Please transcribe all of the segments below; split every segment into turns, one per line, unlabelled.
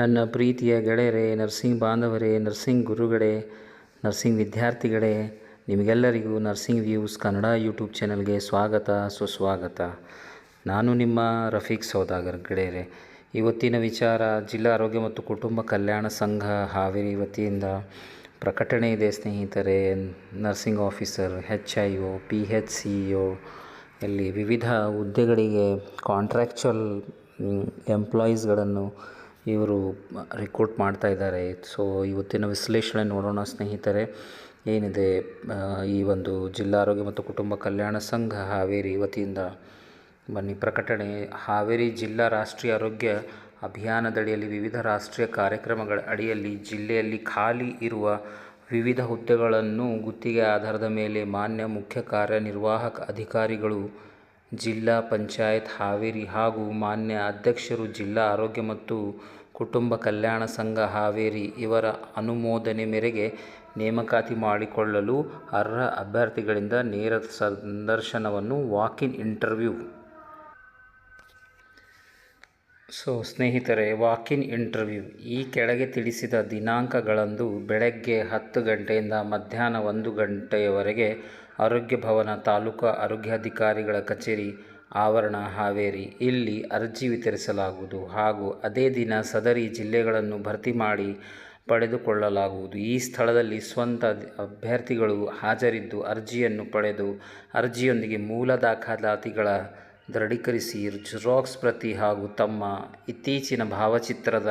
ನನ್ನ ಪ್ರೀತಿಯ ಗೆಳೆಯರೇ, ನರ್ಸಿಂಗ್ ಬಾಂಧವರೇ, ನರ್ಸಿಂಗ್ ಗುರುಗಳೇ, ನರ್ಸಿಂಗ್ ವಿದ್ಯಾರ್ಥಿಗಳೇ, ನಿಮಗೆಲ್ಲರಿಗೂ ನರ್ಸಿಂಗ್ ವ್ಯೂಸ್ ಕನ್ನಡ ಯೂಟ್ಯೂಬ್ ಚಾನಲ್ಗೆ ಸ್ವಾಗತ ಸುಸ್ವಾಗತ. ನಾನು ನಿಮ್ಮ ರಫೀಕ್ ಸೌದಾಗರ್. ಗೆಳೆಯರೇ, ಇವತ್ತಿನ ವಿಚಾರ ಜಿಲ್ಲಾ ಆರೋಗ್ಯ ಮತ್ತು ಕುಟುಂಬ ಕಲ್ಯಾಣ ಸಂಘ ಹಾವೇರಿ ವತಿಯಿಂದ ಪ್ರಕಟಣೆ ಇದೆ ಸ್ನೇಹಿತರೆ. ನರ್ಸಿಂಗ್ ಆಫೀಸರ್, HIO, PHCO ಇಲ್ಲಿ ವಿವಿಧ ಹುದ್ದೆಗಳಿಗೆ ಕಾಂಟ್ರಾಕ್ಚುವಲ್ ಎಂಪ್ಲಾಯೀಸ್ಗಳನ್ನು ಇವರು ರಿಕ್ರೂಟ್ ಮಾಡ್ತಾ ಇದ್ದಾರೆ. ಸೊ ಇವತ್ತಿನ ವಿಶ್ಲೇಷಣೆ ನೋಡೋಣ ಸ್ನೇಹಿತರೆ. ಏನಿದೆ ಈ ಒಂದು ಜಿಲ್ಲಾ ಆರೋಗ್ಯ ಮತ್ತು ಕುಟುಂಬ ಕಲ್ಯಾಣ ಸಂಘ ಹಾವೇರಿ ವತಿಯಿಂದ ಬನ್ನಿ ಪ್ರಕಟಣೆ. ಹಾವೇರಿ ಜಿಲ್ಲಾ ರಾಷ್ಟ್ರೀಯ ಆರೋಗ್ಯ ಅಭಿಯಾನದಡಿಯಲ್ಲಿ ವಿವಿಧ ರಾಷ್ಟ್ರೀಯ ಕಾರ್ಯಕ್ರಮಗಳ ಅಡಿಯಲ್ಲಿ ಜಿಲ್ಲೆಯಲ್ಲಿ ಖಾಲಿ ಇರುವ ವಿವಿಧ ಹುದ್ದೆಗಳನ್ನು ಗುತ್ತಿಗೆ ಆಧಾರದ ಮೇಲೆ ಮಾನ್ಯ ಮುಖ್ಯ ಕಾರ್ಯನಿರ್ವಾಹಕ ಅಧಿಕಾರಿಗಳು, ಜಿಲ್ಲಾ ಪಂಚಾಯತ್ ಹಾವೇರಿ ಹಾಗೂ ಮಾನ್ಯ ಅಧ್ಯಕ್ಷರು, ಜಿಲ್ಲಾ ಆರೋಗ್ಯ ಮತ್ತು ಕುಟುಂಬ ಕಲ್ಯಾಣ ಸಂಘ ಹಾವೇರಿ ಇವರ ಅನುಮೋದನೆ ಮೇರೆಗೆ ನೇಮಕಾತಿ ಮಾಡಿಕೊಳ್ಳಲು ಅರ್ಹ ಅಭ್ಯರ್ಥಿಗಳಿಂದ ನೇರ ಸಂದರ್ಶನವನ್ನು ವಾಕ್-ಇನ್ ಇಂಟರ್ವ್ಯೂ. ಸೊ ಸ್ನೇಹಿತರೆ, ವಾಕ್-ಇನ್ ಇಂಟರ್ವ್ಯೂ ಈ ಕೆಳಗೆ ತಿಳಿಸಿದ ದಿನಾಂಕಗಳಂದು ಬೆಳಗ್ಗೆ 10 ಗಂಟೆಯಿಂದ ಮಧ್ಯಾಹ್ನ 1 ಗಂಟೆಯವರೆಗೆ ಆರೋಗ್ಯ ಭವನ, ತಾಲೂಕು ಆರೋಗ್ಯಾಧಿಕಾರಿಗಳ ಕಚೇರಿ ಆವರಣ, ಹಾವೇರಿ ಇಲ್ಲಿ ಅರ್ಜಿ ವಿತರಿಸಲಾಗುವುದು ಹಾಗೂ ಅದೇ ದಿನ ಸದರಿ ಜಿಲ್ಲೆಗಳನ್ನು ಭರ್ತಿ ಮಾಡಿ ಪಡೆದುಕೊಳ್ಳಲಾಗುವುದು. ಈ ಸ್ಥಳದಲ್ಲಿ ಸ್ವಂತ ಅಭ್ಯರ್ಥಿಗಳು ಹಾಜರಿದ್ದು ಅರ್ಜಿಯನ್ನು ಪಡೆದು ಅರ್ಜಿಯೊಂದಿಗೆ ಮೂಲ ದಾಖಲಾತಿಗಳ ದೃಢೀಕರಿಸಿ ಜೆರಾಕ್ಸ್ ಪ್ರತಿ ಹಾಗೂ ತಮ್ಮ ಇತ್ತೀಚಿನ ಭಾವಚಿತ್ರದ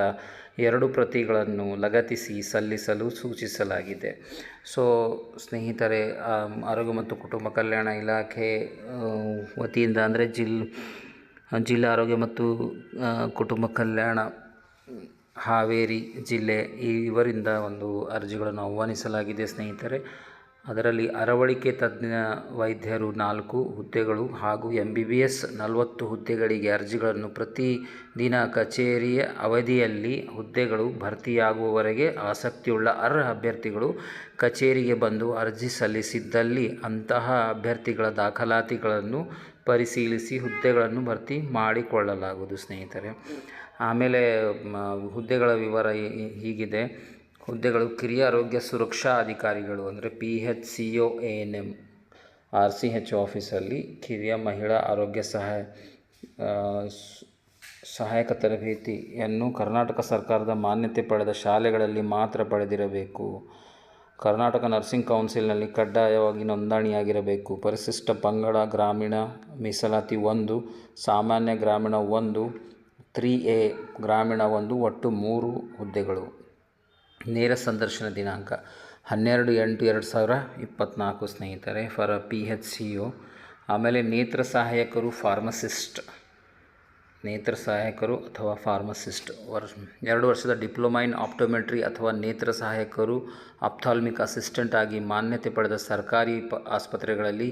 2 ಪ್ರತಿಗಳನ್ನು ಲಗತ್ತಿಸಿ ಸಲ್ಲಿಸಲು ಸೂಚಿಸಲಾಗಿದೆ. ಸೊ ಸ್ನೇಹಿತರೆ, ಆರೋಗ್ಯ ಮತ್ತು ಕುಟುಂಬ ಕಲ್ಯಾಣ ಇಲಾಖೆ ವತಿಯಿಂದ ಅಂದರೆ ಜಿಲ್ಲಾ ಆರೋಗ್ಯ ಮತ್ತು ಕುಟುಂಬ ಕಲ್ಯಾಣ ಹಾವೇರಿ ಜಿಲ್ಲೆ ಇವರಿಂದ ಒಂದು ಅರ್ಜಿಗಳನ್ನು ಆಹ್ವಾನಿಸಲಾಗಿದೆ ಸ್ನೇಹಿತರೆ. ಅದರಲ್ಲಿ ಅರವಳಿಕೆ ತಜ್ಞ ವೈದ್ಯರು 4 ಹುದ್ದೆಗಳು ಹಾಗೂ MBBS 40 ಹುದ್ದೆಗಳಿಗೆ ಅರ್ಜಿಗಳನ್ನು ಪ್ರತಿದಿನ ಕಚೇರಿಯ ಅವಧಿಯಲ್ಲಿ ಹುದ್ದೆಗಳು ಭರ್ತಿಯಾಗುವವರೆಗೆ ಆಸಕ್ತಿಯುಳ್ಳ ಅರ್ಹ ಅಭ್ಯರ್ಥಿಗಳು ಕಚೇರಿಗೆ ಬಂದು ಅರ್ಜಿ ಸಲ್ಲಿಸಿದ್ದಲ್ಲಿ ಅಂತಹ ಅಭ್ಯರ್ಥಿಗಳ ದಾಖಲಾತಿಗಳನ್ನು ಪರಿಶೀಲಿಸಿ ಹುದ್ದೆಗಳನ್ನು ಭರ್ತಿ ಮಾಡಿಕೊಳ್ಳಲಾಗುವುದು ಸ್ನೇಹಿತರೆ. ಆಮೇಲೆ ಹುದ್ದೆಗಳ ವಿವರ ಹೀಗಿದೆ. ಹುದ್ದೆಗಳು ಕಿರಿಯ ಆರೋಗ್ಯ ಸುರಕ್ಷಾ ಅಧಿಕಾರಿಗಳು ಅಂದರೆ PHCO, ANM, RCH ಆಫೀಸಲ್ಲಿ ಕಿರಿಯ ಮಹಿಳಾ ಆರೋಗ್ಯ ಸಹಾಯಕ ತರಬೇತಿಯನ್ನು ಕರ್ನಾಟಕ ಸರ್ಕಾರದ ಮಾನ್ಯತೆ ಪಡೆದ ಶಾಲೆಗಳಲ್ಲಿ ಮಾತ್ರ ಪಡೆದಿರಬೇಕು. ಕರ್ನಾಟಕ ನರ್ಸಿಂಗ್ ಕೌನ್ಸಿಲ್ನಲ್ಲಿ ಕಡ್ಡಾಯವಾಗಿ ನೋಂದಣಿಯಾಗಿರಬೇಕು. ಪರಿಶಿಷ್ಟ ಪಂಗಡ ಗ್ರಾಮೀಣ ಮೀಸಲಾತಿ 1, ಸಾಮಾನ್ಯ ಗ್ರಾಮೀಣ 1, 3A ಗ್ರಾಮೀಣ 1, ಒಟ್ಟು 3 ಹುದ್ದೆಗಳು. ನೇರ ಸಂದರ್ಶನ ದಿನಾಂಕ 12/8/2024 ಸ್ನೇಹಿತರೆ ಫಾರ್ PHCO. ಆಮೇಲೆ ನೇತ್ರ ಸಹಾಯಕರು, ಅಥವಾ ಫಾರ್ಮಸಿಸ್ಟ್ 2 ವರ್ಷದ ಡಿಪ್ಲೊಮಾ ಇನ್ ಆಪ್ಟೋಮೆಟ್ರಿ ಅಥವಾ ನೇತ್ರ ಸಹಾಯಕರು, ಆಪ್ಥಾಲ್ಮಿಕ್ ಅಸಿಸ್ಟೆಂಟ್ ಆಗಿ ಮಾನ್ಯತೆ ಪಡೆದ ಸರ್ಕಾರಿ ಆಸ್ಪತ್ರೆಗಳಲ್ಲಿ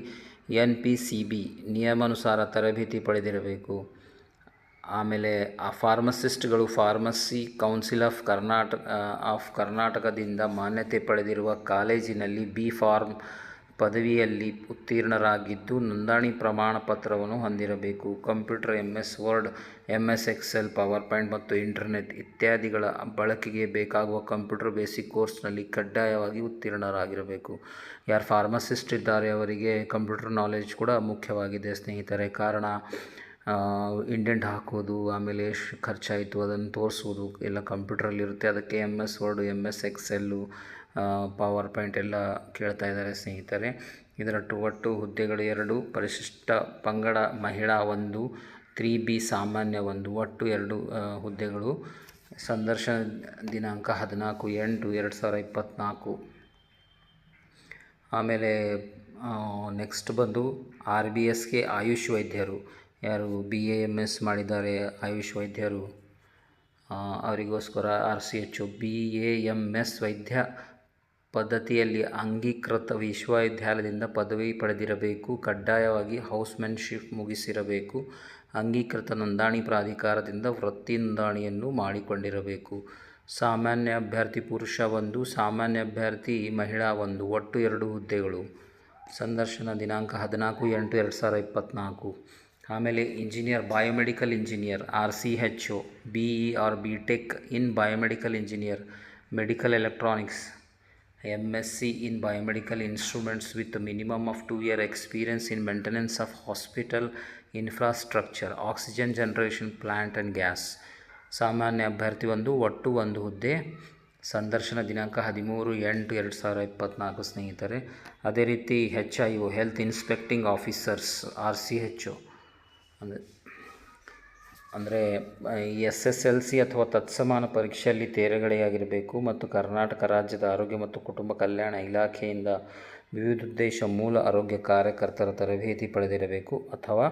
NPCB ನಿಯಮಾನುಸಾರ ತರಬೇತಿ ಪಡೆದಿರಬೇಕು. ಆಮೇಲೆ ಫಾರ್ಮಸಿಸ್ಟ್ಗಳು ಫಾರ್ಮಸಿ ಕೌನ್ಸಿಲ್ ಆಫ್ ಕರ್ನಾಟಕದಿಂದ ಮಾನ್ಯತೆ ಪಡೆದಿರುವ ಕಾಲೇಜಿನಲ್ಲಿ B.Pharm ಪದವಿಯಲ್ಲಿ ಉತ್ತೀರ್ಣರಾಗಿದ್ದು ನೋಂದಣಿ ಪ್ರಮಾಣ ಪತ್ರವನ್ನು ಹೊಂದಿರಬೇಕು. Computer, MS word, MS excel, PowerPoint ಮತ್ತು ಇಂಟರ್ನೆಟ್ ಇತ್ಯಾದಿಗಳ ಬಳಕೆಗೆ ಬೇಕಾಗುವ ಕಂಪ್ಯೂಟರ್ ಬೇಸಿಕ್ ಕೋರ್ಸ್ನಲ್ಲಿ ಕಡ್ಡಾಯವಾಗಿ ಉತ್ತೀರ್ಣರಾಗಿರಬೇಕು. ಯಾರು ಫಾರ್ಮಸಿಸ್ಟ್ ಇದ್ದಾರೆ ಅವರಿಗೆ ಕಂಪ್ಯೂಟರ್ ನಾಲೆಜ್ ಕೂಡ ಮುಖ್ಯವಾಗಿದೆ ಸ್ನೇಹಿತರೆ. ಕಾರಣ ಇಂಡೆಂಟ್ ಹಾಕೋದು, ಆಮೇಲೆ ಎಷ್ಟು ಖರ್ಚಾಯಿತು ಅದನ್ನು ತೋರಿಸುವುದು ಎಲ್ಲ ಕಂಪ್ಯೂಟ್ರಲ್ಲಿರುತ್ತೆ. ಅದಕ್ಕೆ MS word, MS XL, power point ಎಲ್ಲ ಕೇಳ್ತಾ ಇದ್ದಾರೆ ಸ್ನೇಹಿತರೆ. ಇದರ ಒಟ್ಟು ಹುದ್ದೆಗಳು 2, ಪರಿಶಿಷ್ಟ ಪಂಗಡ ಮಹಿಳಾ 1, 3B ಸಾಮಾನ್ಯ 1, ಒಟ್ಟು 2 ಹುದ್ದೆಗಳು. ಸಂದರ್ಶನ ದಿನಾಂಕ 14/8/2024. ಆಮೇಲೆ ನೆಕ್ಸ್ಟ್ ಬಂದು RBSಗೆ ಆಯುಷ್ ವೈದ್ಯರು, ಯಾರು BAMS ಮಾಡಿದ್ದಾರೆ ಆಯುಷ್ ವೈದ್ಯರು ಅವರಿಗೋಸ್ಕರ RCH BAMS ವೈದ್ಯ ಪದ್ಧತಿಯಲ್ಲಿ ಅಂಗೀಕೃತ ವಿಶ್ವವಿದ್ಯಾಲಯದಿಂದ ಪದವಿ ಪಡೆದಿರಬೇಕು. ಕಡ್ಡಾಯವಾಗಿ ಹೌಸ್ಮೆನ್ಶಿಪ್ ಮುಗಿಸಿರಬೇಕು. ಅಂಗೀಕೃತ ನೋಂದಣಿ ಪ್ರಾಧಿಕಾರದಿಂದ ವೃತ್ತಿ ನೋಂದಣಿಯನ್ನು ಮಾಡಿಕೊಂಡಿರಬೇಕು. ಸಾಮಾನ್ಯ ಅಭ್ಯರ್ಥಿ ಪುರುಷ 1, ಸಾಮಾನ್ಯ ಅಭ್ಯರ್ಥಿ ಮಹಿಳಾ 1, ಒಟ್ಟು 2 ಹುದ್ದೆಗಳು. ಸಂದರ್ಶನ ದಿನಾಂಕ 14/8/2024. ಆಮೇಲೆ engineer biomedical engineer RCHO, BE or BTech in biomedical engineer, medical electronics, MSc in biomedical instruments with minimum of 2 year experience in maintenance of hospital infrastructure, oxygen generation plant and gas. ಸಾಮಾನ್ಯ ಅಭ್ಯರ್ಥಿ ಒಟ್ಟು ಒಂದು ಹುದ್ದೆ. ಸಂದರ್ಶನ ದಿನಾಂಕ 13/8/2024 ಸ್ನೇಹಿತರೆ. ಅದೇ ರೀತಿ HIO health inspecting officers RCHO ಅಂದರೆ SSLC ಅಥವಾ ತತ್ಸಮಾನ ಪರೀಕ್ಷೆಯಲ್ಲಿ ತೇರ್ಗಡೆಯಾಗಿರಬೇಕು ಮತ್ತು ಕರ್ನಾಟಕ ರಾಜ್ಯದ ಆರೋಗ್ಯ ಮತ್ತು ಕುಟುಂಬ ಕಲ್ಯಾಣ ಇಲಾಖೆಯಿಂದ ವಿವಿಧೋದ್ದೇಶ ಮೂಲ ಆರೋಗ್ಯ ಕಾರ್ಯಕರ್ತರ ತರಬೇತಿ ಪಡೆದಿರಬೇಕು ಅಥವಾ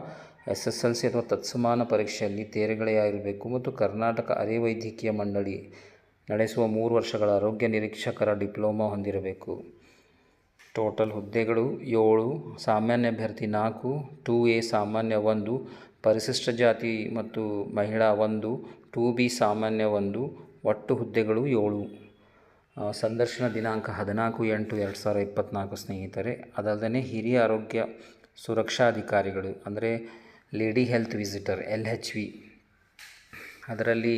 SSLC ಅಥವಾ ತತ್ಸಮಾನ ಪರೀಕ್ಷೆಯಲ್ಲಿ ತೇರ್ಗಡೆಯಾಗಿರಬೇಕು ಮತ್ತು ಕರ್ನಾಟಕ ಅರೆ ವೈದ್ಯಕೀಯ ಮಂಡಳಿ ನಡೆಸುವ 3 ವರ್ಷಗಳ ಆರೋಗ್ಯ ನಿರೀಕ್ಷಕರ ಡಿಪ್ಲೊಮಾ ಹೊಂದಿರಬೇಕು. ಟೋಟಲ್ ಹುದ್ದೆಗಳು 7. ಸಾಮಾನ್ಯ ಅಭ್ಯರ್ಥಿ 4, 2A ಸಾಮಾನ್ಯ 1, ಪರಿಶಿಷ್ಟ ಜಾತಿ ಮತ್ತು ಮಹಿಳಾ 1, 2B ಸಾಮಾನ್ಯ 1. ಒಟ್ಟು ಹುದ್ದೆಗಳು 7. ಸಂದರ್ಶನ ದಿನಾಂಕ 14/8/2024 ಸ್ನೇಹಿತರೆ. ಅದಲ್ಲದೆ ಹಿರಿಯ ಆರೋಗ್ಯ ಸುರಕ್ಷಾಧಿಕಾರಿಗಳು ಅಂದರೆ ಲೇಡಿ ಹೆಲ್ತ್ ವಿಸಿಟರ್ LHV, ಅದರಲ್ಲಿ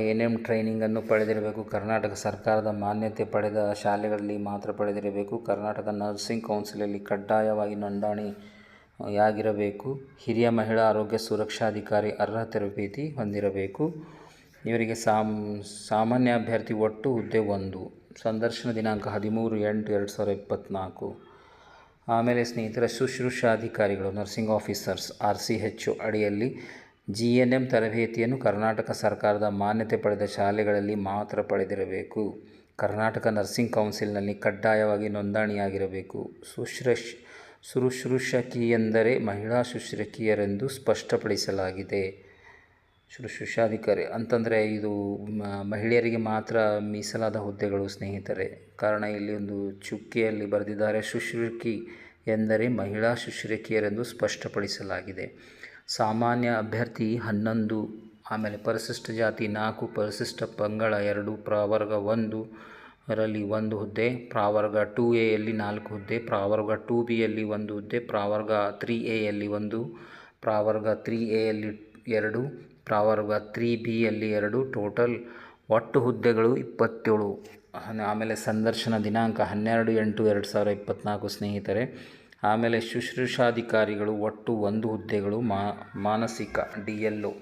ANM ಟ್ರೈನಿಂಗನ್ನು ಪಡೆದಿರಬೇಕು. ಕರ್ನಾಟಕ ಸರ್ಕಾರದ ಮಾನ್ಯತೆ ಪಡೆದ ಶಾಲೆಗಳಲ್ಲಿ ಮಾತ್ರ ಪಡೆದಿರಬೇಕು. ಕರ್ನಾಟಕ ನರ್ಸಿಂಗ್ ಕೌನ್ಸಿಲಲ್ಲಿ ಕಡ್ಡಾಯವಾಗಿ ನೋಂದಣಿಯಾಗಿರಬೇಕು. ಹಿರಿಯ ಮಹಿಳಾ ಆರೋಗ್ಯ ಸುರಕ್ಷಾಧಿಕಾರಿ ಅರ್ಹ ತರಬೇತಿ ಹೊಂದಿರಬೇಕು. ಇವರಿಗೆ ಸಾಮಾನ್ಯ ಅಭ್ಯರ್ಥಿ ಒಟ್ಟು ಹುದ್ದೆ 1. ಸಂದರ್ಶನ ದಿನಾಂಕ 13/8/2024. ಆಮೇಲೆ ಸ್ನೇಹಿತರೆ, ಶುಶ್ರೂಷಾಧಿಕಾರಿಗಳು ನರ್ಸಿಂಗ್ ಆಫೀಸರ್ಸ್ RCHO ಅಡಿಯಲ್ಲಿ GNM ತರಬೇತಿಯನ್ನು ಕರ್ನಾಟಕ ಸರ್ಕಾರದ ಮಾನ್ಯತೆ ಪಡೆದ ಶಾಲೆಗಳಲ್ಲಿ ಮಾತ್ರ ಪಡೆದಿರಬೇಕು. ಕರ್ನಾಟಕ ನರ್ಸಿಂಗ್ ಕೌನ್ಸಿಲ್ನಲ್ಲಿ ಕಡ್ಡಾಯವಾಗಿ ನೋಂದಣಿಯಾಗಿರಬೇಕು. ಶುಶ್ರೂಷಕಿಯೆಂದರೆ ಮಹಿಳಾ ಶುಶ್ರೂಷಕಿಯರೆಂದು ಸ್ಪಷ್ಟಪಡಿಸಲಾಗಿದೆ. ಶುಶ್ರೂಷಾಧಿಕಾರಿ ಅಂತಂದರೆ ಇದು ಮಹಿಳೆಯರಿಗೆ ಮಾತ್ರ ಮೀಸಲಾದ ಹುದ್ದೆಗಳು ಸ್ನೇಹಿತರೆ. ಕಾರಣ ಇಲ್ಲಿ ಒಂದು ಚುಕ್ಕೆಯಲ್ಲಿ ಬರೆದಿದ್ದಾರೆ, ಶುಶ್ರೂಷಕಿ ಎಂದರೆ ಮಹಿಳಾ ಶುಶ್ರೂಷಕಿಯರೆಂದು ಸ್ಪಷ್ಟಪಡಿಸಲಾಗಿದೆ. ಸಾಮಾನ್ಯ ಅಭ್ಯರ್ಥಿ 11, ಆಮೇಲೆ ಪರಿಶಿಷ್ಟ ಜಾತಿ 4, ಪರಿಶಿಷ್ಟ ಪಂಗಡ 2, ಪ್ರವರ್ಗ 1 ರಲ್ಲಿ 1 ಹುದ್ದೆ, ಪ್ರವರ್ಗ 2A ಯಲ್ಲಿ 4 ಹುದ್ದೆ, ಪ್ರವರ್ಗ 2B ಯಲ್ಲಿ 1 ಹುದ್ದೆ, ಪ್ರವರ್ಗ 3A ಯಲ್ಲಿ 1, ಪ್ರವರ್ಗ 3A ಯಲ್ಲಿ 2, ಪ್ರವರ್ಗ 3B ಯಲ್ಲಿ 2. ಟೋಟಲ್ ಒಟ್ಟು ಹುದ್ದೆಗಳು 27. ಆಮೇಲೆ ಸಂದರ್ಶನ ದಿನಾಂಕ 12/8/2024 ಸ್ನೇಹಿತರೆ. ಆಮೇಲೆ ಶುಶ್ರೂಷಾಧಿಕಾರಿಗಳು ಒಟ್ಟು 1 ಹುದ್ದೆಗಳು. ಮಾನಸಿಕ DLO,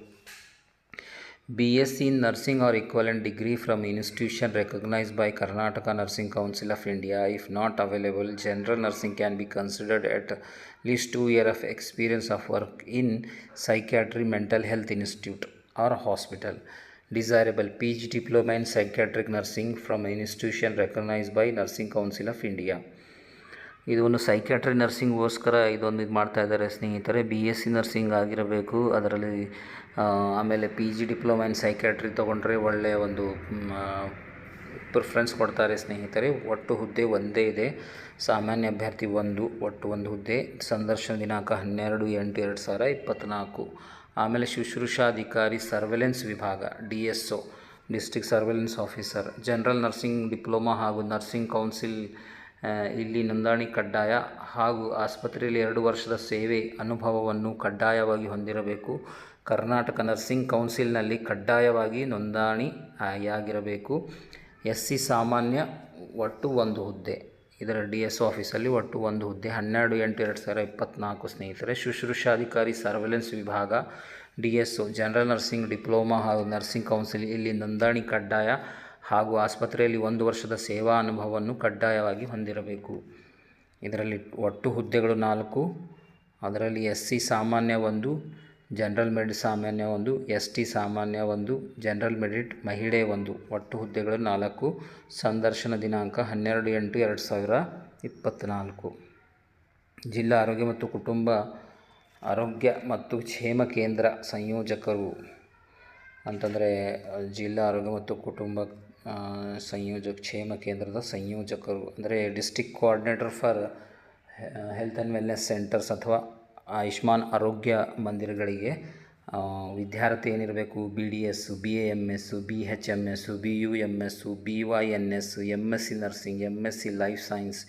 BSc in Nursing or equivalent degree from institution recognized by Karnataka Nursing Council of India. If not available, general nursing can be considered at least 2 years of experience of work in psychiatry, mental health institute or hospital. Desirable PG diploma in psychiatric nursing from an institution recognized by Nursing Council of India. ಇದು ಒಂದು psychiatry ನರ್ಸಿಂಗ್ಗೋಸ್ಕರ ಇದೊಂದು ಇದು ಮಾಡ್ತಾ ಇದ್ದಾರೆ ಸ್ನೇಹಿತರೆ. BSc nursing ಆಗಿರಬೇಕು ಅದರಲ್ಲಿ. ಆಮೇಲೆ PG ಡಿಪ್ಲೊಮಾ ಇನ್ ಸೈಕ್ಯಾಟ್ರಿ ತೊಗೊಂಡ್ರೆ ಒಳ್ಳೆಯ ಒಂದು ಪ್ರಿಫರೆನ್ಸ್ ಕೊಡ್ತಾರೆ ಸ್ನೇಹಿತರೆ. ಒಟ್ಟು ಹುದ್ದೆ ಒಂದೇ ಇದೆ. ಸಾಮಾನ್ಯ ಅಭ್ಯರ್ಥಿ 1, ಒಟ್ಟು 1 ಹುದ್ದೆ. ಸಂದರ್ಶನ ದಿನಾಂಕ 12/8/2024. ಆಮೇಲೆ ಶುಶ್ರೂಷಾಧಿಕಾರಿ ಸರ್ವೆಲೆನ್ಸ್ ವಿಭಾಗ DSO, district surveillance officer, general nursing diploma ಹಾಗೂ ನರ್ಸಿಂಗ್ ಕೌನ್ಸಿಲ್ ಇಲ್ಲಿ ನೋಂದಣಿ ಕಡ್ಡಾಯ ಹಾಗೂ ಆಸ್ಪತ್ರೆಯಲ್ಲಿ 2 ವರ್ಷದ ಸೇವೆ ಅನುಭವವನ್ನು ಕಡ್ಡಾಯವಾಗಿ ಹೊಂದಿರಬೇಕು. ಕರ್ನಾಟಕ ನರ್ಸಿಂಗ್ ಕೌನ್ಸಿಲ್ನಲ್ಲಿ ಕಡ್ಡಾಯವಾಗಿ ನೋಂದಣಿಯಾಗಿರಬೇಕು. SC ಸಾಮಾನ್ಯ ಒಟ್ಟು 1 ಹುದ್ದೆ. ಇದರ DSO ಆಫೀಸಲ್ಲಿ ಒಟ್ಟು 1 ಹುದ್ದೆ. 12/8/2024 ಸ್ನೇಹಿತರೆ. ಶುಶ್ರೂಷಾಧಿಕಾರಿ ಸರ್ವೆಲೆನ್ಸ್ ವಿಭಾಗ DSO, ಜನರಲ್ ನರ್ಸಿಂಗ್ ಡಿಪ್ಲೊಮಾ ಹಾಗೂ ನರ್ಸಿಂಗ್ ಕೌನ್ಸಿಲ್ ಇಲ್ಲಿ ನೋಂದಣಿ ಕಡ್ಡಾಯ ಹಾಗೂ ಆಸ್ಪತ್ರೆಯಲ್ಲಿ 1 ವರ್ಷದ ಸೇವಾ ಅನುಭವವನ್ನು ಕಡ್ಡಾಯವಾಗಿ ಹೊಂದಿರಬೇಕು. ಇದರಲ್ಲಿ ಒಟ್ಟು ಹುದ್ದೆಗಳು 4. ಅದರಲ್ಲಿ SC ಸಾಮಾನ್ಯ 1, ಜನರಲ್ ಮೆರಿಟ್ ಸಾಮಾನ್ಯ 1, ST ಸಾಮಾನ್ಯ 1, ಜನರಲ್ ಮೆರಿಟ್ ಮಹಿಳೆ 1. ಒಟ್ಟು ಹುದ್ದೆಗಳು 4. ಸಂದರ್ಶನ ದಿನಾಂಕ 12/8/2024. ಜಿಲ್ಲಾ ಆರೋಗ್ಯ ಮತ್ತು ಕ್ಷೇಮ ಕೇಂದ್ರ ಸಂಯೋಜಕರು ಅಂತಂದರೆ ಜಿಲ್ಲಾ ಆರೋಗ್ಯ ಮತ್ತು ಕುಟುಂಬ ಕ್ಷೇಮ ಕೇಂದ್ರದ ಸಂಯೋಜಕರು ಅಂದರೆ district coordinator for health and wellness centres ಅಥವಾ ಆಯುಷ್ಮಾನ್ ಆರೋಗ್ಯ ಮಂದಿರಗಳಿಗೆ ವಿದ್ಯಾರ್ಥಿ ಏನಿರಬೇಕು, BDS, BAMS, BHMS, BUMS, BYNS, MSc nursing, MSc life science,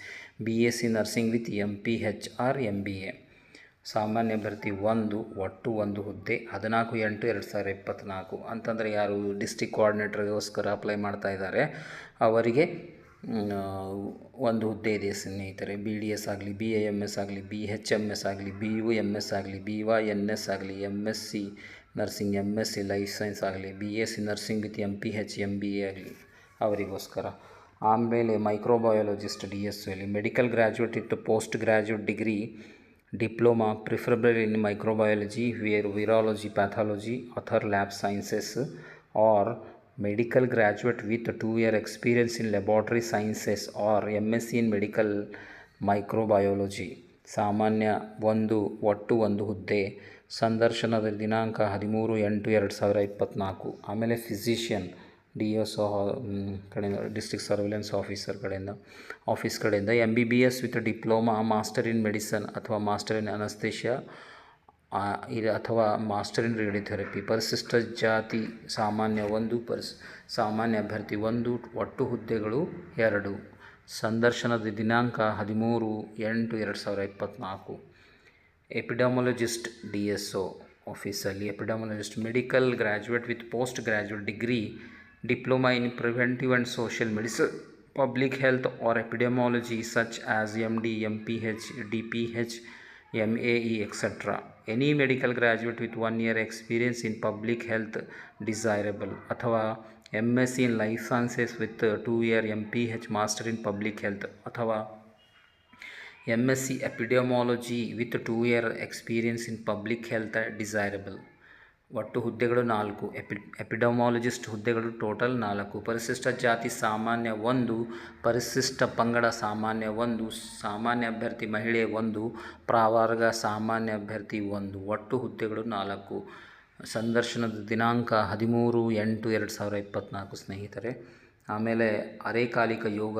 BSc nursing with MPH or MBA. ಸಾಮಾನ್ಯ ಭರ್ತಿ 1 ಒಟ್ಟು 1 ಹುದ್ದೆ 14/8/2024 ಅಂತಂದರೆ ಯಾರು ಡಿಸ್ಟಿಕ್ ಕೋಆರ್ಡಿನೇಟರ್ಗೋಸ್ಕರ ಅಪ್ಲೈ ಮಾಡ್ತಾ ಇದ್ದಾರೆ ಅವರಿಗೆ ಒಂದು ಹುದ್ದೆ ಇದೆ ಸ್ನೇಹಿತರೆ. BDS ಆಗಲಿ, BAMS ಆಗಲಿ, BHMS ಆಗಲಿ, BUMS ಆಗಲಿ, BYNS ಆಗಲಿ, MSc nursing, MSc life science ಆಗಲಿ, BSc nursing with MPH MBA ಆಗಲಿ ಅವರಿಗೋಸ್ಕರ. ಆಮೇಲೆ ಮೈಕ್ರೋಬಯಾಲಜಿಸ್ಟ್ DSO ಅಲ್ಲಿ, medical graduate with post graduate degree diploma preferable in microbiology, virology, pathology, other lab sciences or medical graduate with 2-year experience in laboratory sciences or MSc in medical microbiology. ಸಾಮಾನ್ಯ 1 ಒಟ್ಟು 1 ಹುದ್ದೆ. ಸಂದರ್ಶನದ ದಿನಾಂಕ 13/8/2024. ಆಮೇಲೆ physician DSO ಕಡೆಯಿಂದ, district surveillance office ಕಡೆಯಿಂದ MBBS with diploma, master in medicine ಅಥವಾ master in anaesthesia ಅಥವಾ ಮಾಸ್ಟರ್ ಇನ್ ರೇಡಿಯೋಥೆರಪಿ. ಪರಿಶಿಷ್ಟ ಜಾತಿ ಸಾಮಾನ್ಯ 1, ಸಾಮಾನ್ಯ ಅಭ್ಯರ್ಥಿ 1, ಒಟ್ಟು ಹುದ್ದೆಗಳು 2. ಸಂದರ್ಶನದ ದಿನಾಂಕ 13/8/2024. ಎಪಿಡಮಾಲಜಿಸ್ಟ್ DSO ಆಫೀಸಲ್ಲಿ epidemiologist medical graduate with post graduate degree diploma in preventive and social medicine, public health or epidemiology such as MD, MPH, DPH, MAE, etc. Any medical graduate with 1 year experience in public health desirable. ಅಥವಾ MSc in life sciences with 2 year MPH master in public health ಅಥವಾ MSc epidemiology with 2 year experience in public health desirable. ಒಟ್ಟು ಹುದ್ದೆಗಳು 4. ಎಪಿಡಮಾಲಜಿಸ್ಟ್ ಹುದ್ದೆಗಳು total 4. ಪರಿಶಿಷ್ಟ ಜಾತಿ ಸಾಮಾನ್ಯ 1, ಪರಿಶಿಷ್ಟ ಪಂಗಡ ಸಾಮಾನ್ಯ 1, ಸಾಮಾನ್ಯ ಅಭ್ಯರ್ಥಿ ಮಹಿಳೆ 1, ಪ್ರವರ್ಗ ಸಾಮಾನ್ಯ ಅಭ್ಯರ್ಥಿ 1. ಒಟ್ಟು ಹುದ್ದೆಗಳು 4. ಸಂದರ್ಶನದ ದಿನಾಂಕ 13/8/2024 ಸ್ನೇಹಿತರೆ. ಆಮೇಲೆ ಅರೆಕಾಲಿಕ ಯೋಗ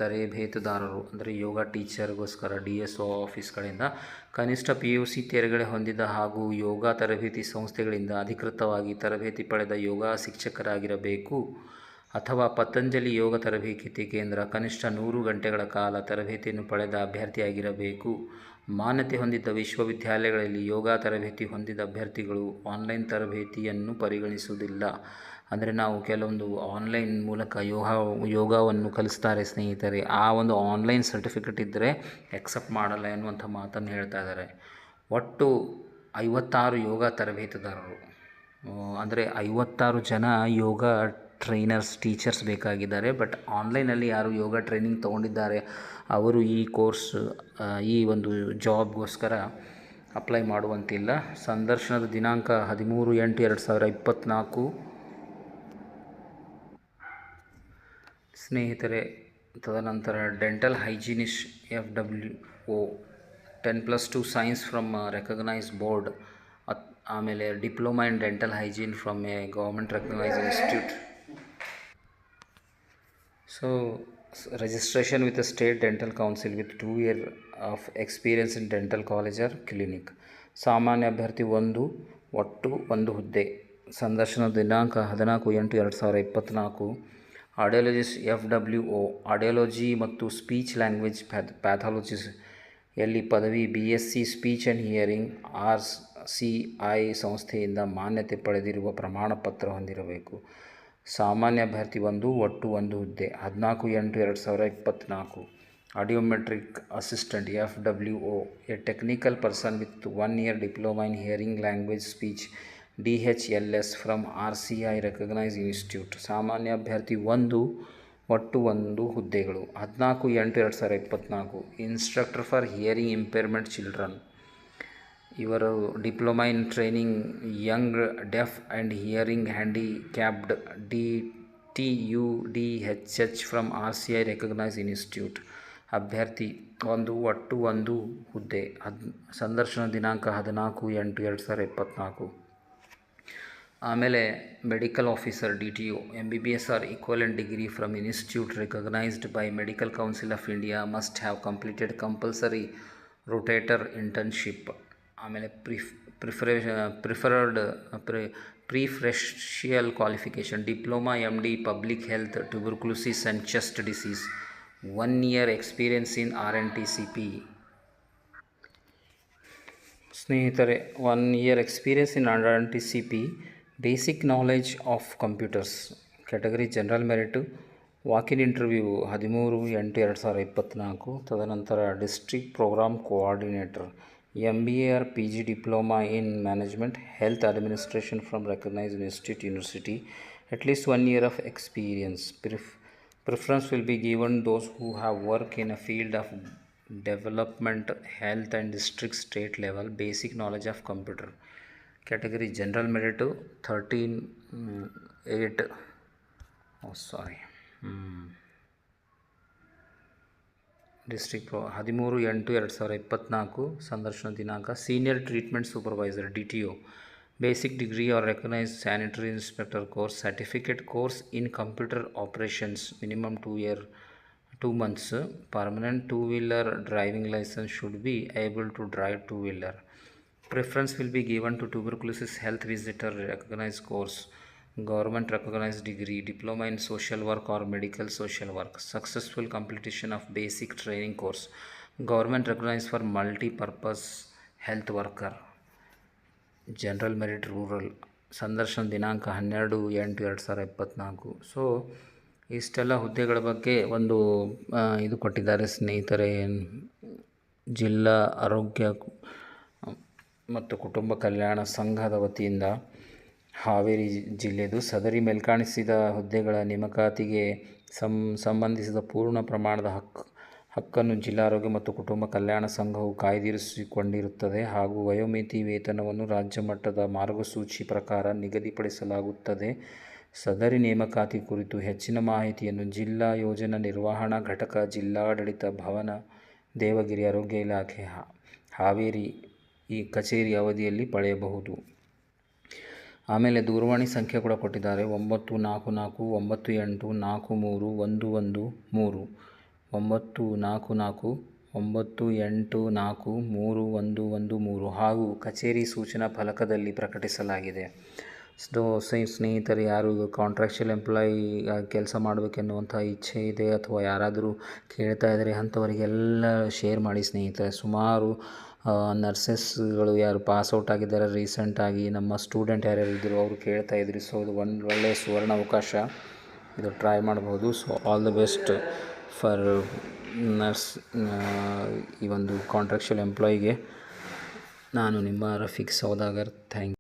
ತರಬೇತುದಾರರು ಅಂದರೆ ಯೋಗ ಟೀಚರ್ಗೋಸ್ಕರ DSO ಆಫೀಸ್ ಕಡೆಯಿಂದ ಕನಿಷ್ಠ PUC ತೇರ್ಗಡೆ ಹೊಂದಿದ ಹಾಗೂ ಯೋಗ ತರಬೇತಿ ಸಂಸ್ಥೆಗಳಿಂದ ಅಧಿಕೃತವಾಗಿ ತರಬೇತಿ ಪಡೆದ ಯೋಗ ಶಿಕ್ಷಕರಾಗಿರಬೇಕು ಅಥವಾ ಪತಂಜಲಿ ಯೋಗ ತರಬೇತಿ ಕೇಂದ್ರ ಕನಿಷ್ಠ 100 ಗಂಟೆಗಳ ಕಾಲ ತರಬೇತಿಯನ್ನು ಪಡೆದ ಅಭ್ಯರ್ಥಿಯಾಗಿರಬೇಕು. ಮಾನ್ಯತೆ ಹೊಂದಿದ್ದ ವಿಶ್ವವಿದ್ಯಾಲಯಗಳಲ್ಲಿ ಯೋಗ ತರಬೇತಿ ಹೊಂದಿದ ಅಭ್ಯರ್ಥಿಗಳು ಆನ್ಲೈನ್ ತರಬೇತಿಯನ್ನು ಪರಿಗಣಿಸುವುದಿಲ್ಲ. ಅಂದರೆ ನಾವು ಕೆಲವೊಂದು ಆನ್ಲೈನ್ ಮೂಲಕ ಯೋಗವನ್ನು ಕಲಿಸ್ತಾರೆ ಸ್ನೇಹಿತರೆ, ಆ ಒಂದು ಆನ್ಲೈನ್ ಸರ್ಟಿಫಿಕೇಟ್ ಇದ್ದರೆ ಎಕ್ಸೆಪ್ಟ್ ಮಾಡಲ್ಲ ಎನ್ನುವಂಥ ಮಾತನ್ನು ಹೇಳ್ತಾ ಇದ್ದಾರೆ. ಒಟ್ಟು 56 ಯೋಗ ತರಬೇತುದಾರರು ಅಂದರೆ 56 ಜನ ಯೋಗ ಟ್ರೈನರ್ಸ್ ಟೀಚರ್ಸ್ ಬೇಕಾಗಿದ್ದಾರೆ. ಬಟ್ ಆನ್ಲೈನಲ್ಲಿ ಯಾರು ಯೋಗ ಟ್ರೈನಿಂಗ್ ತೊಗೊಂಡಿದ್ದಾರೆ ಅವರು ಈ ಕೋರ್ಸ್ ಈ ಒಂದು ಜಾಬ್ಗೋಸ್ಕರ ಅಪ್ಲೈ ಮಾಡುವಂತಿಲ್ಲ. ಸಂದರ್ಶನದ ದಿನಾಂಕ 13/8/2024 ಸ್ನೇಹಿತರೆ. ತದನಂತರ dental hygienist FWO 10+2 science from recognised board. ಆಮೇಲೆ diploma in dental hygiene from a government recognised institute. So registration with the state dental council with 2 years of experience in dental college or clinic. ಸಾಮಾನ್ಯ ಅಭ್ಯರ್ಥಿ 1, ಒಟ್ಟು 1 ಹುದ್ದೆ. ಸಂದರ್ಶನದ ದಿನಾಂಕ 14/8/2024. Audiologist FWO audiology ಮತ್ತು speech language pathologist ಎಲ್ಲಿ ಪದವಿ BSc speech and hearing RCI ಸಂಸ್ಥೆಯಿಂದ ಮಾನ್ಯತೆ ಪಡೆದಿರುವ ಪ್ರಮಾಣ ಪತ್ರ ಹೊಂದಿರಬೇಕು. ಸಾಮಾನ್ಯ ಅಭ್ಯರ್ಥಿ 1, ಒಟ್ಟು 1 ಹುದ್ದೆ. 14/8/2024. Audiometric assistant FWO a technical person with 1 year diploma in hearing language speech DHLS from RCI recognised institute. ಸಾಮಾನ್ಯ ಅಭ್ಯರ್ಥಿ 1, ಒಟ್ಟು 1 ಹುದ್ದೆಗಳು. 14/8/2024. Instructor for hearing impairment children ಇವರು diploma in training young deaf and hearing handicapped DTUDHH from RCI recognised institute. ಅಭ್ಯರ್ಥಿ 1, ಒಟ್ಟು 1 ಹುದ್ದೆ. ಸಂದರ್ಶನ ದಿನಾಂಕ 14/8/2024. ಆಮೇಲೆ medical officer DTO MBBS or equivalent degree from institute recognised by medical council of India must have completed compulsory rotator internship. ಆಮೇಲೆ preferential qualification diploma MD public health tuberculosis and chest disease 1 year experience in RNTCP. ಸ್ನೇಹಿತರೆ, 1 year experience in under T C P, basic knowledge of computers, category general merit, walk in interview 13/8/2024. ತದನಂತರ district programme coordinator, MBA or PG diploma in management health administration from recognised institute university, at least 1 year of experience. Preference will be given those who have worked in a field of development, health and district state level, basic knowledge of computer. Category general merit 13/8 district 13/8/2024. ಸಂದರ್ಶನ ದಿನಾಂಕ senior treatment supervisor DTO, basic degree R recognised sanitary inspector course, certificate course in computer operations, minimum 2 months, permanent 2-wheeler driving license, should be able to drive 2-wheeler. Preference will be given to tuberculosis health visitor recognized course, government recognized degree, diploma in social work or medical social work, successful completion of basic training course, government recognized for multi-purpose health worker, general merit rural. ಸಂದರ್ಶನ ದಿನಾಂಕ 12/8/2024. So ಇಷ್ಟೆಲ್ಲ ಹುದ್ದೆಗಳ ಬಗ್ಗೆ ಒಂದು ಇದು ಕೊಟ್ಟಿದ್ದಾರೆ ಸ್ನೇಹಿತರೆ. ಜಿಲ್ಲಾ ಆರೋಗ್ಯ ಮತ್ತು ಕುಟುಂಬ ಕಲ್ಯಾಣ ಸಂಘದ ವತಿಯಿಂದ ಹಾವೇರಿ ಜಿಲ್ಲೆದು ಸದರಿ ಮೇಲ್ಕಾಣಿಸಿದ ಹುದ್ದೆಗಳ ನೇಮಕಾತಿಗೆ ಸಂಬಂಧಿಸಿದ ಪೂರ್ಣ ಪ್ರಮಾಣದ ಹಕ್ಕನ್ನು ಜಿಲ್ಲಾ ಆರೋಗ್ಯ ಮತ್ತು ಕುಟುಂಬ ಕಲ್ಯಾಣ ಸಂಘವು ಕಾಯ್ದಿರಿಸಿಕೊಂಡಿರುತ್ತದೆ ಹಾಗೂ ವಯೋಮಿತಿ ವೇತನವನ್ನು ರಾಜ್ಯ ಮಟ್ಟದ ಮಾರ್ಗಸೂಚಿ ಪ್ರಕಾರ ನಿಗದಿಪಡಿಸಲಾಗುತ್ತದೆ. ಸದರಿ ನೇಮಕಾತಿ ಕುರಿತು ಹೆಚ್ಚಿನ ಮಾಹಿತಿಯನ್ನು ಜಿಲ್ಲಾ ಯೋಜನಾ ನಿರ್ವಹಣಾ ಘಟಕ, ಜಿಲ್ಲಾಡಳಿತ ಭವನ, ದೇವಗಿರಿ ಆರೋಗ್ಯ ಇಲಾಖೆ, ಹಾವೇರಿ ಈ ಕಚೇರಿ ಅವಧಿಯಲ್ಲಿ ಪಡೆಯಬಹುದು. ಆಮೇಲೆ ದೂರವಾಣಿ ಸಂಖ್ಯೆ ಕೂಡ ಕೊಟ್ಟಿದ್ದಾರೆ. 944-9843-113 944-9843-113 ಹಾಗೂ ಕಚೇರಿ ಸೂಚನಾ ಫಲಕದಲ್ಲಿ ಪ್ರಕಟಿಸಲಾಗಿದೆ. ಸ್ನೇಹಿತರೆ, ಯಾರು ಕಾಂಟ್ರಾಕ್ಚುಯಲ್ ಎಂಪ್ಲಾಯಿ ಕೆಲಸ ಮಾಡಬೇಕೆನ್ನುವಂಥ ಇಚ್ಛೆ ಇದೆ ಅಥವಾ ಯಾರಾದರೂ ಕೇಳ್ತಾ ಇದ್ದಾರೆ ಅಂಥವರಿಗೆಲ್ಲ ಶೇರ್ ಮಾಡಿ ಸ್ನೇಹಿತರೆ. ಸುಮಾರು ನರ್ಸಸ್ಗಳು ಯಾರು ಪಾಸ್ಔಟ್ ಆಗಿದ್ದಾರೆ ರೀಸೆಂಟಾಗಿ, ನಮ್ಮ ಸ್ಟೂಡೆಂಟ್ ಯಾರ್ಯಾರು ಇದ್ದರು ಅವರು ಕೇಳ್ತಾ ಇದ್ರು. ಸೊ ಇದು ಒಂದು ಒಳ್ಳೆಯ ಸುವರ್ಣ ಅವಕಾಶ, ಇದು ಟ್ರೈ ಮಾಡ್ಬೋದು. So all the best for nurse, ಈ ಒಂದು ಕಾಂಟ್ರಾಕ್ಚುಯಲ್ ಎಂಪ್ಲಾಯಿಗೆ. ನಾನು ನಿಮ್ಮ ರಫೀಕ್ ಸೌದಾಗರ್. Thank you.